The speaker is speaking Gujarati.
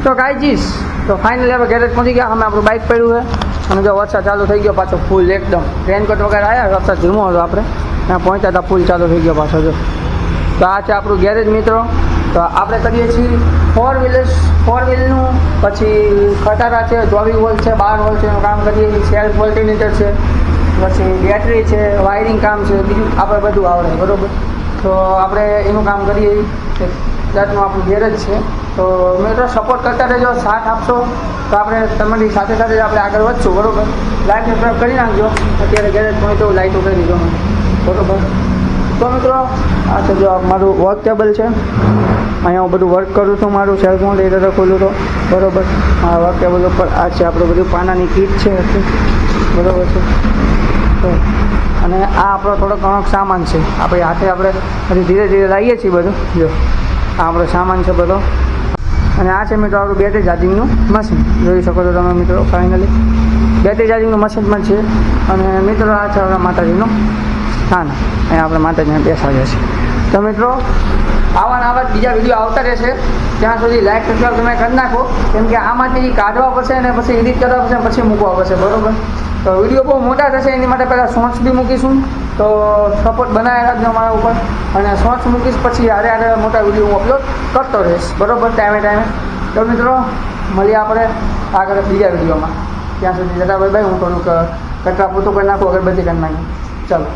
તો ગાઈજીસ તો ફાઇનલી આપણે ગેરેજ પહોંચી ગયા. અમે આપણું બાઇક પડ્યું છે અને જો વરસાદ ચાલુ થઈ ગયો પાછો ફૂલ એકદમ. રેનકોટ વગર આવ્યા, વરસાદ ધીમો હતો, આપણે ત્યાં પહોંચ્યા હતા ફૂલ ચાલુ થઈ ગયો પાછો. જો તો આ છે આપણું ગેરેજ મિત્રો. તો આપણે કરીએ છીએ ફોર વ્હીલનું, પછી ખટારા છે, 24 વોલ્ટ છે, 12 વોલ્ટ છે એનું કામ કરીએ છીએ. સેલ્ફ વોલ્ટિમીટર છે, પછી બેટરી છે, વાયરિંગ કામ છે, બીજું આપણે બધું આવડે બરાબર. તો આપણે એનું કામ કરીએ છીએ. જાતનું આપણું ગેરેજ છે. તો મિત્રો સપોર્ટ કરતા રહેજો, સાથ આપશો તો આપણે તમારી સાથે સાથે આપણે આગળ વધશું બરાબર. લાઈટ સબસ્ક્રાઈબ કરી નાખજો. અત્યારે ગેરેજ પહોંચ્યો, લાઈટો કરી દીધો બરાબર. તો મિત્રો આ છે જો મારું વર્ક ટેબલ છે. અહીંયા હું બધું વર્ક કરું છું. મારું સેલ્ફ મોનિટર ખોલું તો બરાબર. મારા વર્ક ટેબલ ઉપર આ છે આપણું બધું પાનાની કીટ છે બરાબર છે. તો અને આ આપણો થોડો ઘણો સામાન છે. આપણે હાથે આપણે હજી ધીરે ધીરે લાવીએ છીએ બધું. જો આ આપણો સામાન છે બધો. અને આ છે મિત્રો આપણું બેટરી ચાર્જિંગનું મશીન. જોઈ શકો છો તમે મિત્રો. ફાઇનલી બેટરી ચાર્જિંગનું મશીન પણ છે. અને મિત્રો આ છે આપણા માતાજીનું સ્થાન. અહીંયા આપણે માતાજીને બેસાડીએ છીએ. તો મિત્રો આવા બીજા વિડીયો આવતા રહેશે. ત્યાં સુધી લાઈક સબસ્ક્રાઈબ તમે કરી નાખો, કેમ કે આમાંથી કાઢવા પડશે અને પછી એડિટ કરવા પડશે, પછી મૂકવા પડશે બરાબર. તો વિડીયો બહુ મોટા થશે, એની માટે પહેલાં શોર્ટ્સ બી મૂકીશું. તો સપોર્ટ બનાવી રાખજો મારા ઉપર. અને શોર્ટ્સ મૂકીશ પછી હારે મોટા વિડીયો હું અપલોડ કરતો રહીશ બરાબર ટાઈમે. તો મિત્રો મળીએ આપણે આગળ બીજા વિડીયોમાં. ત્યાં સુધી જતા ભાઈ હું થોડુંક કચરા પોતું કરી નાખું, અગરબત્તી કરી નાખું. ચાલો.